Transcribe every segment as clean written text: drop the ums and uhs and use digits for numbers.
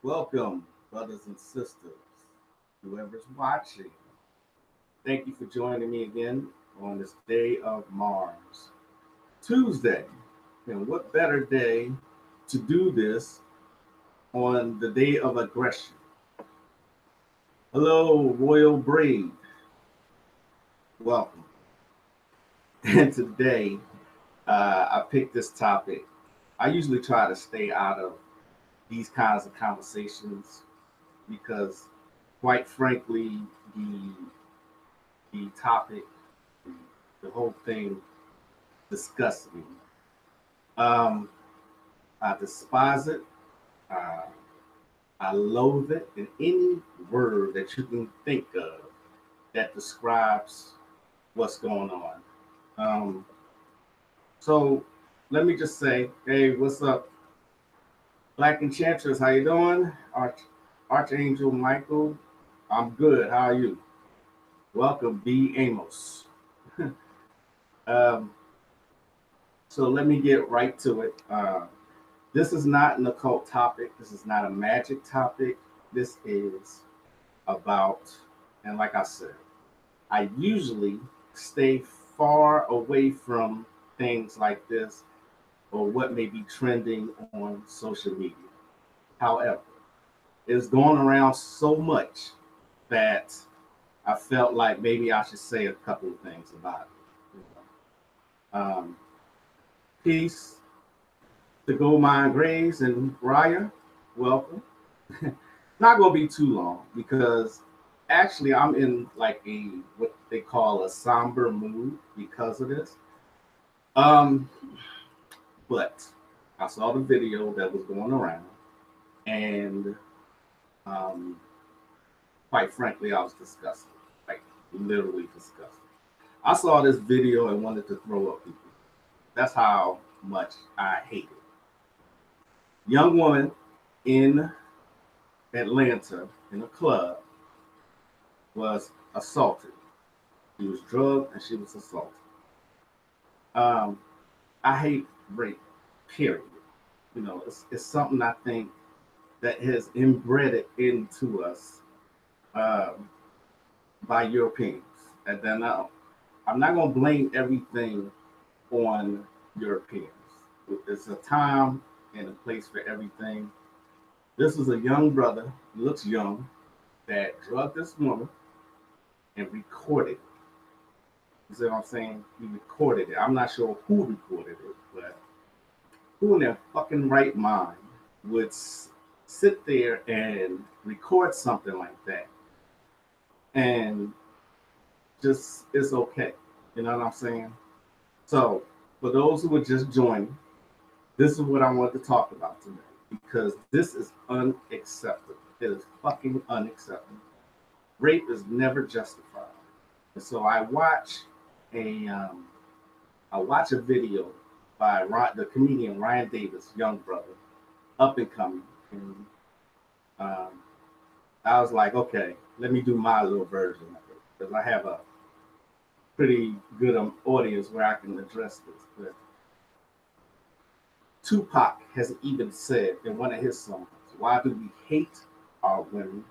Welcome, brothers and sisters, whoever's watching. Thank you for joining me again on this day of Mars, Tuesday. And what better day to do this on the day of aggression? Hello, Royal Braid. Welcome. And today, I picked this topic. I usually try to stay out of these kinds of conversations because, quite frankly, the the topic, the whole thing disgusts me. Um, I despise it. Uh, I loathe it. And any word that you can think of that describes what's going on. Um, so let me just say, hey, what's up, Black Enchantress? How you doing? Archangel Michael, I'm good. How are you? Welcome, B. Amos. um, so let me get right to it. This is not an occult topic. This is not a magic topic. This is about, and like I said, I usually stay far away from things like this or what may be trending on social media. However, it's going around so much that I felt like maybe I should say a couple of things about it. Peace to Gold Mine Graves and Raya. Welcome. Not gonna be too long because actually I'm in like a what they call a somber mood because of this. Um, but I saw the video that was going around, and um, quite frankly, I was disgusted, like literally disgusted. I saw this video and wanted to throw up people. That's how much I hate it. Young woman in Atlanta in a club was assaulted. She was drugged and she was assaulted. Um, I hate rape, period. It's something I think that has inbred into us um, by Europeans. And then I'm not going to blame everything on Europeans. It's a time and a place for everything. This is a young brother, he looks young, that drugged this woman and recorded it. You see what I'm saying? He recorded it. I'm not sure who recorded it, but who in their fucking right mind would sit there and record something like that and just it's okay. You know what I'm saying? So, for those who are just joining, this is what I want to talk about today because this is unacceptable. It is fucking unacceptable. Rape is never justified. And so a um, I watch a video by the comedian Ryan Davis, young brother, up and coming, and um, I was like, okay, let me do my little version of it because I have a pretty good audience where I can address this. But Tupac has even said in one of his songs, "Why do we hate our women?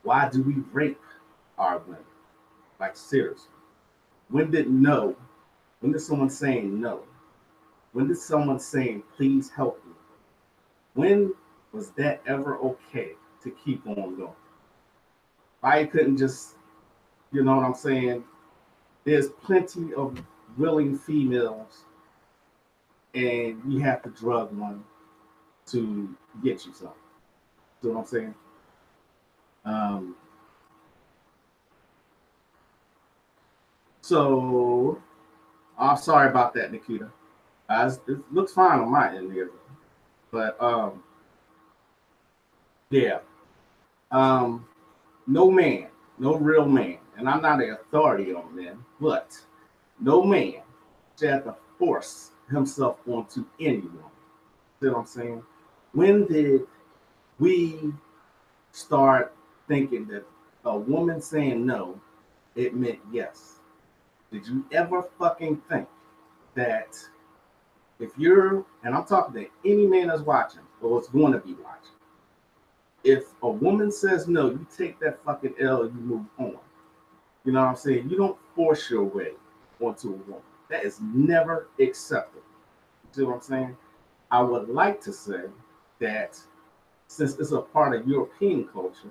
Why do we rape our women?" Like seriously, when did no? When did someone saying no? When did someone saying please help me? When was that ever okay to keep on going? I couldn't just, you know what I'm saying? There's plenty of willing females, and you have to drug one to get you something. You know what I'm saying? Um, so I'm sorry about that, Nikita. It looks fine on my end here, but yeah, um, no man, no real man, and I'm not an authority on men, but no man should have to force himself onto anyone. See what I'm saying? When did we start thinking that a woman saying no, it meant yes? Did you ever fucking think that if you're, and I'm talking to any man that's watching or is going to be watching, If a woman says no, you take that fucking L and you move on. You know what I'm saying? You don't force your way onto a woman. That is never acceptable. You see what I'm saying? I would like to say that since it's a part of European culture,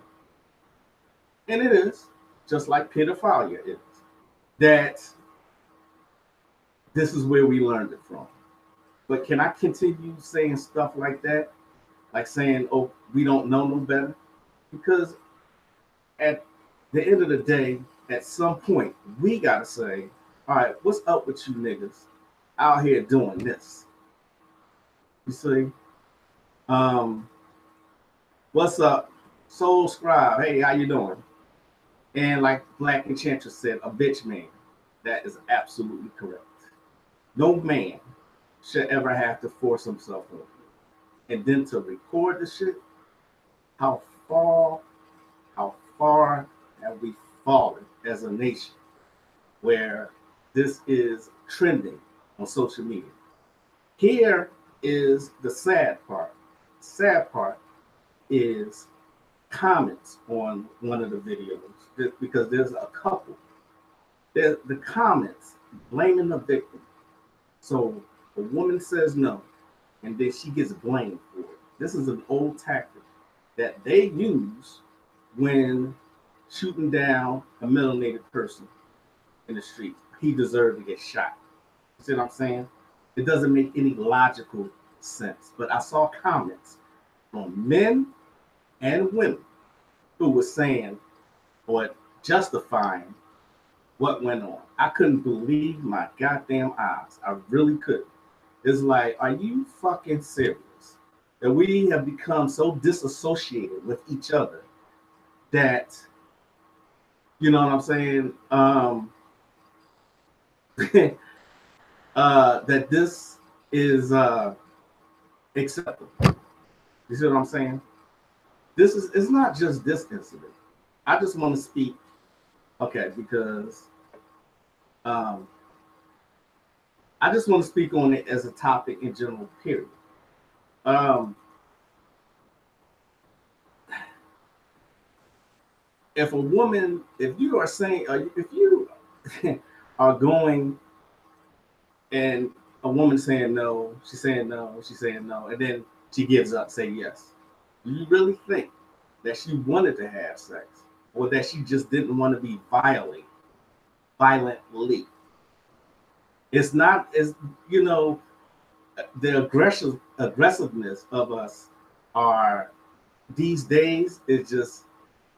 and it is, just like pedophilia is, that this is where we learned it from. But can I continue saying stuff like that? Like saying, oh, we don't know no better? Because at the end of the day, at some point, we got to say, all right, what's up with you niggas out here doing this? You see? Um, what's up? Soul Scribe, hey, how you doing? And like Black Enchantress said, a bitch man. That is absolutely correct. No man should ever have to force himself on you. And then to record the shit, how far, how far have we fallen as a nation where this is trending on social media? Here is the sad part. The sad part is comments on one of the videos because there's a couple. The comments blaming the victim. So a woman says no, and then she gets blamed for it. This is an old tactic that they use when shooting down a melanated person in the street. He deserved to get shot. You see what I'm saying? It doesn't make any logical sense. But I saw comments from men and women who were saying or justifying what went on. I couldn't believe my goddamn eyes. I really couldn't. It's like, are you fucking serious? That we have become so disassociated with each other that, you know what I'm saying? That this is acceptable. You see what I'm saying? It's not just this incident. I just want to speak, okay, because I just want to speak on it as a topic in general, period. If a woman, if you are saying, if you are going and a woman saying no, she's saying no, she's saying no, and then she gives up, say yes. Do you really think that she wanted to have sex or that she just didn't want to be violently? It's not as, you know, the aggressiveness of us are these days is just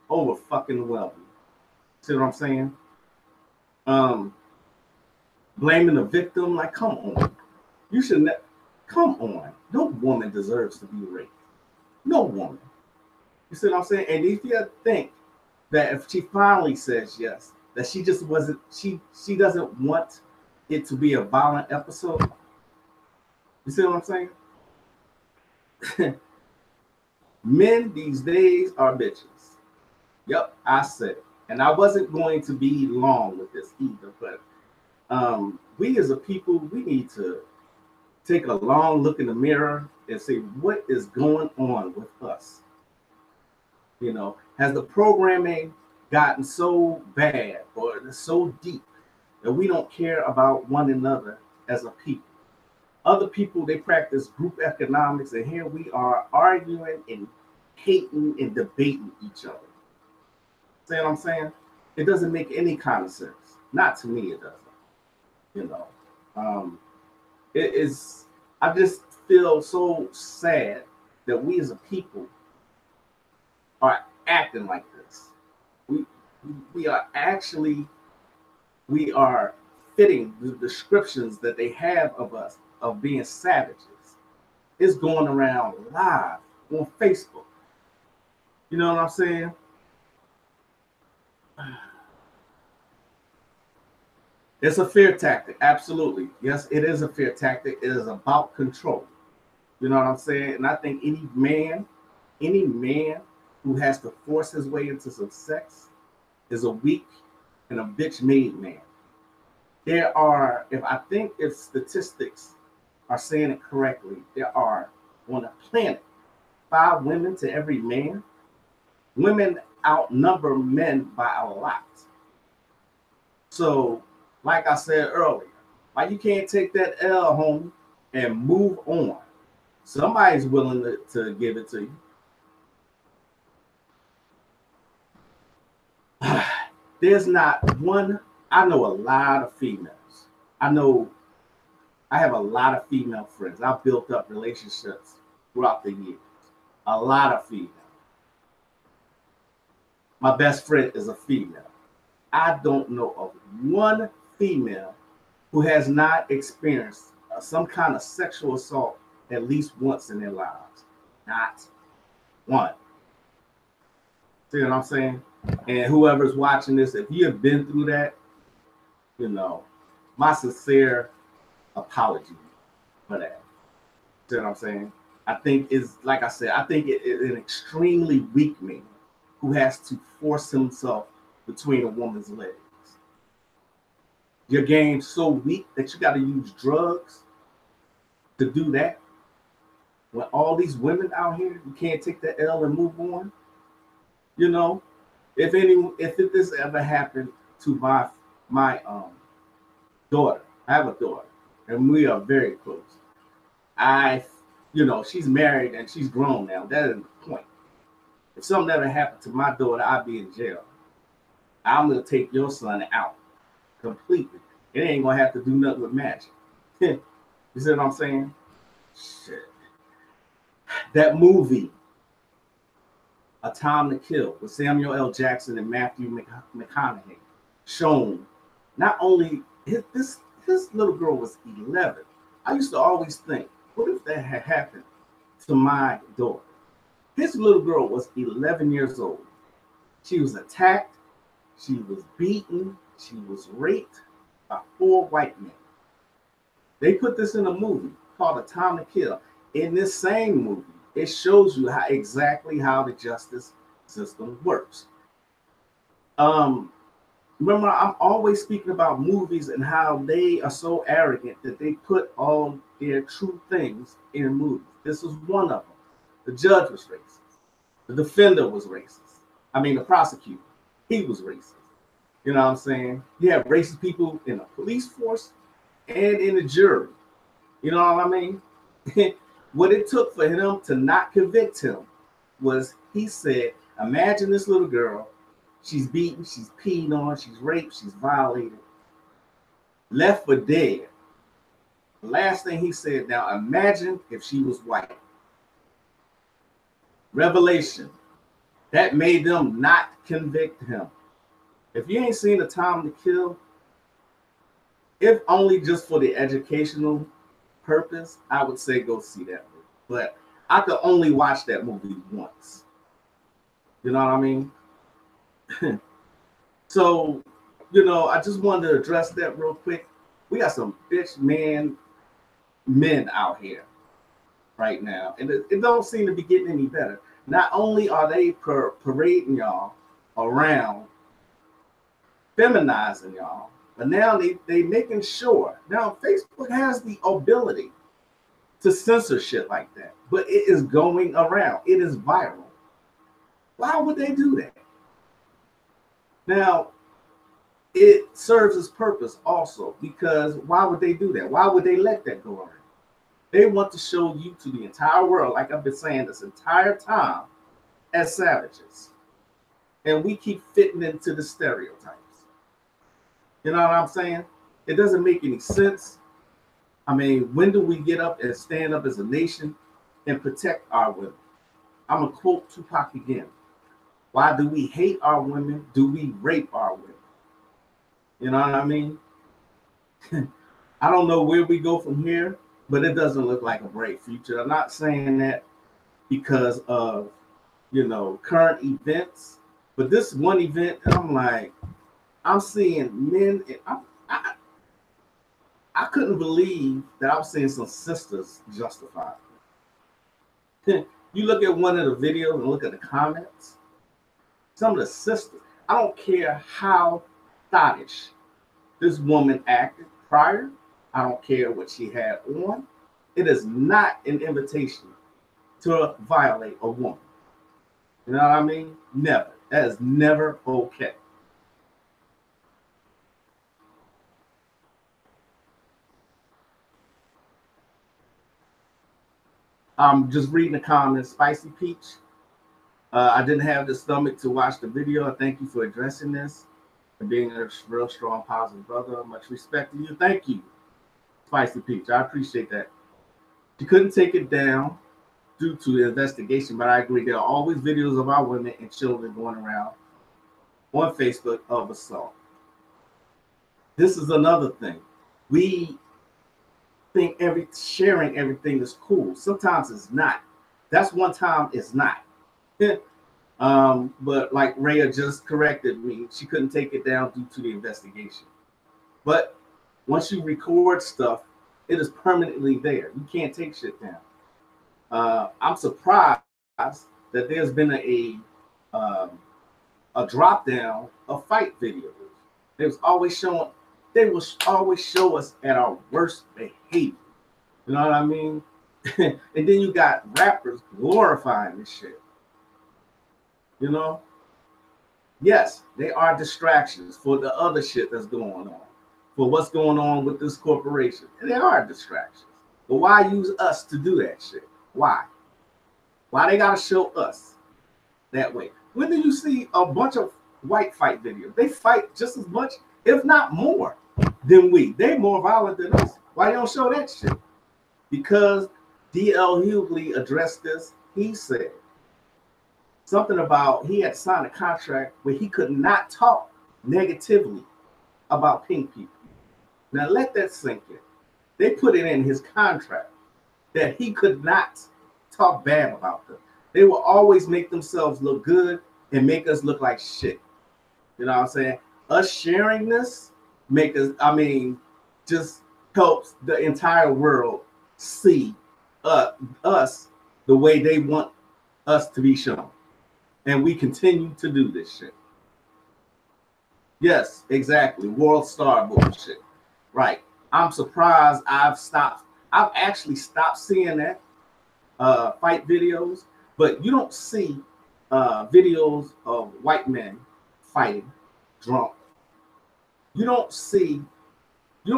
over fucking whelming. See what I'm saying? Blaming the victim, like, come on. You should come on. No woman deserves to be raped. No woman. You see what I'm saying? And if you think that if she finally says yes, that she just wasn't, she doesn't want it to be a violent episode. You see what I'm saying? Men these days are bitches. Yep, I said it. And I wasn't going to be long with this either, but we as a people, we need to take a long look in the mirror and say, what is going on with us? You know, has the programming gotten so bad or so deep that we don't care about one another as a people? Other people, they practice group economics, and here we are arguing and hating and debating each other. See what I'm saying? It doesn't make any kind of sense. Not to me, it doesn't. You know, it is. I just feel so sad that we as a people are acting like this. We are actually, we are fitting the descriptions that they have of us of being savages. It's going around live on Facebook. You know what I'm saying? It's a fear tactic, absolutely. Yes, it is a fear tactic. It is about control. You know what I'm saying? And I think any man who has to force his way into some sex is a weak and a bitch-made man. There are, if statistics are saying it correctly, there are on the planet 5 women to every man. Women outnumber men by a lot. So, like I said earlier, why you can't take that L home and move on? Somebody's willing to give it to you. There's not one. I know a lot of females. I have a lot of female friends. I've built up relationships throughout the years. A lot of females. My best friend is a female. I don't know of one female who has not experienced some kind of sexual assault at least once in their lives. Not one. See what I'm saying? And whoever's watching this, if you have been through that, my sincere apology for that. See what I'm saying? I think it's like I said, I think it is an extremely weak man who has to force himself between a woman's legs. Your game's so weak that you got to use drugs to do that. When all these women out here, you can't take the L and move on. If this ever happened to my daughter, I have a daughter, and we are very close. She's married and she's grown now. That is the point. If something ever happened to my daughter, I'd be in jail. I'm gonna take your son out completely. It ain't gonna have to do nothing with magic. You see what I'm saying? Shit. That movie, A Time to Kill, with Samuel L. Jackson and Matthew McConaughey, shown not only his little girl was 11. I used to always think, what if that had happened to my daughter? His little girl was 11 years old. She was attacked. She was beaten. She was raped by 4 white men. They put this in a movie called A Time to Kill. In this same movie, it shows you exactly how the justice system works. Remember, I'm always speaking about movies and how they are so arrogant that they put all their true things in movies. This was one of them. The judge was racist. The defender was racist. The prosecutor, he was racist. You know what I'm saying? You have racist people in the police force and in the jury. You know what I mean? What it took for him to not convict him was, he said, imagine this little girl. She's beaten, she's peed on, she's raped, she's violated, left for dead. The last thing he said, now imagine if she was white. Revelation. That made them not convict him. If you ain't seen A Time to Kill, if only just for the educational purpose, I would say go see that movie. But I could only watch that movie once. You know what I mean? So, I just wanted to address that real quick. We got some bitch men out here right now, and it don't seem to be getting any better. Not only are they parading y'all around, feminizing y'all, but now they making sure. Now Facebook has the ability to censor shit like that, but it is going around. It is viral. Why would they do that? Now, it serves its purpose also, because why would they do that? Why would they let that go around? They want to show you to the entire world, like I've been saying this entire time, as savages. And we keep fitting into the stereotypes. You know what I'm saying? It doesn't make any sense. When do we get up and stand up as a nation and protect our women? I'm going to quote Tupac again. Why do we hate our women? Do we rape our women? You know what I mean? I don't know where we go from here, but it doesn't look like a bright future. I'm not saying that because of, current events, but this one event, I'm seeing men. I couldn't believe that I was seeing some sisters justified. You look at one of the videos and look at the comments. Some of the sisters, I don't care how thottish this woman acted prior. I don't care what she had on. It is not an invitation to violate a woman. You know what I mean? Never. That is never okay. I'm just reading the comments. Spicy Peach. I didn't have the stomach to watch the video. I thank you for addressing this and being a real strong, positive brother. Much respect to you. Thank you, Spicy Peach. I appreciate that. She couldn't take it down due to the investigation, but I agree. There are always videos of our women and children going around on Facebook of assault. This is another thing. We think sharing everything is cool. Sometimes it's not. That's one time it's not. But like Rhea just corrected me, she couldn't take it down due to the investigation. But once you record stuff, it is permanently there. You can't take shit down. I'm surprised that there's been a drop down of fight videos. They was always showing. They will always show us at our worst behavior. You know what I mean? And then you got rappers glorifying this shit. You know? Yes, they are distractions for the other shit that's going on, for what's going on with this corporation. And they are distractions. But why use us to do that shit? Why? Why they gotta show us that way? When do you see a bunch of white fight videos? They fight just as much, if not more, than we. They more violent than us. Why you don't show that shit? Because D.L. Hughley addressed this. He said something about he had signed a contract where he could not talk negatively about pink people. Now let that sink in. They put it in his contract that he could not talk bad about them. They will always make themselves look good and make us look like shit. You know what I'm saying? Us sharing this make us, just helps the entire world see us the way they want us to be shown. And we continue to do this shit. Yes, exactly. World star bullshit. Right. I'm surprised I've actually stopped seeing that fight videos, but you don't see videos of white men fighting drunk. You don't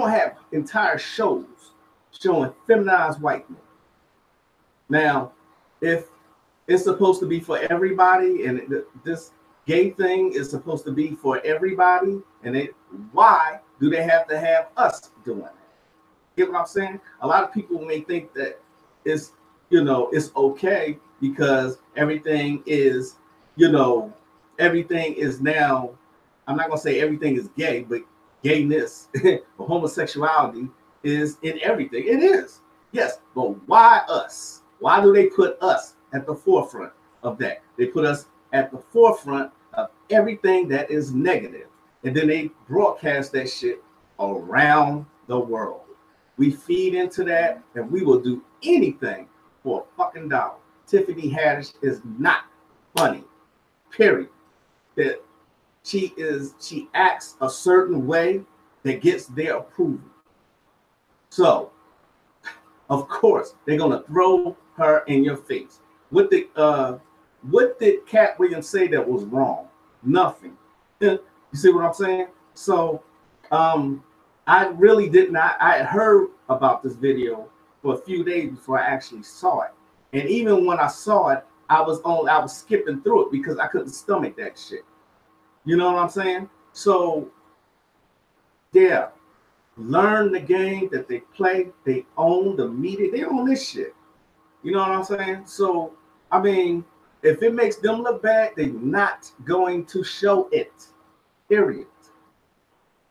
have entire shows showing feminized white men. Now, if it's supposed to be for everybody, and this gay thing is supposed to be for everybody, and why do they have to have us doing it? Get what I'm saying? A lot of people may think that it's okay because everything is now. I'm not gonna say everything is gay, but gayness or homosexuality is in everything. It is, yes, but why us? Why do they put us at the forefront of that? They put us at the forefront of everything that is negative, and then they broadcast that shit around the world. We feed into that, and we will do anything for a fucking dollar. Tiffany Haddish is not funny, period. That she acts a certain way that gets their approval. So, of course, they're gonna throw her in your face. What did Cat Williams say that was wrong? Nothing. You see what I'm saying? So, I really did not. I had heard about this video for a few days before I actually saw it, and even when I saw it, I was skipping through it because I couldn't stomach that shit. You know what I'm saying? So, yeah, learn the game that they play. They own the media. They own this shit. You know what I'm saying? So, if it makes them look bad, they're not going to show it. Period.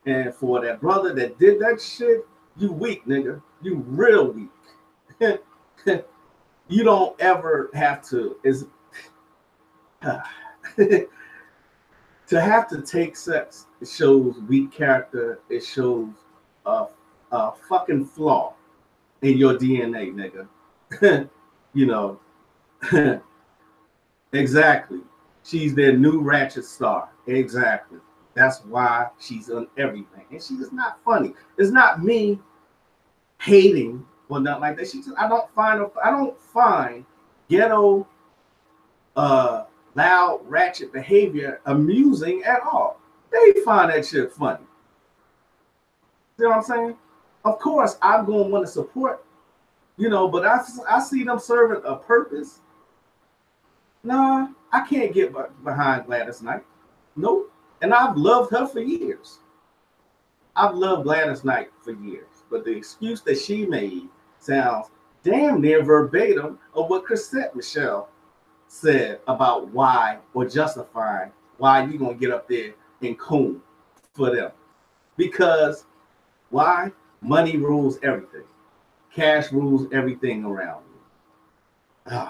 And for that brother that did that shit, you weak, nigga. You real weak. You don't ever have to to have to take sex. It shows weak character. It shows a fucking flaw in your DNA, nigga. You know, exactly. She's their new ratchet star. Exactly. That's why she's on everything. And she is not funny. It's not me hating or nothing like that. I don't find ghetto loud, ratchet behavior amusing at all. They find that shit funny. You know what I'm saying? Of course, I'm going to want to support, but I see them serving a purpose. Nah, I can't get behind Gladys Knight. Nope. And I've loved her for years. I've loved Gladys Knight for years. But the excuse that she made sounds damn near verbatim of what Chrisette Michelle said about why or justifying why you're going to get up there and coon for them. Because why? Money rules everything. Cash rules everything around you.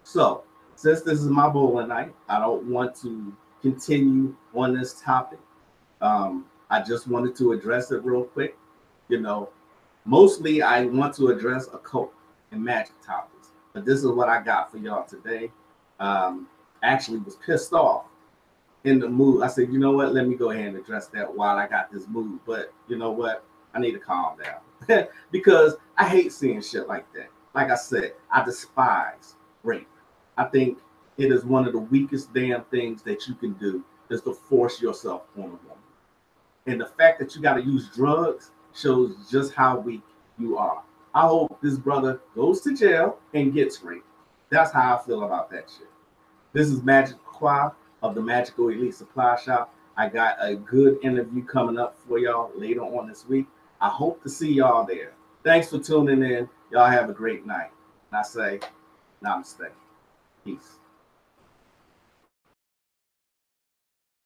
So, since this is my bowling night, I don't want to continue on this topic. I just wanted to address it real quick. Mostly I want to address occult and magic topics. But this is what I got for y'all today. Actually was pissed off in the mood. I said, you know what? Let me go ahead and address that while I got this mood. But you know what? I need to calm down because I hate seeing shit like that. Like I said, I despise rape. I think it is one of the weakest damn things that you can do is to force yourself on a woman. And the fact that you got to use drugs shows just how weak you are. I hope this brother goes to jail and gets raped. That's how I feel about that shit. This is Magick La Croix of the Magical Elite Supply Shop. I got a good interview coming up for y'all later on this week. I hope to see y'all there. Thanks for tuning in. Y'all have a great night. And I say, namaste. Peace.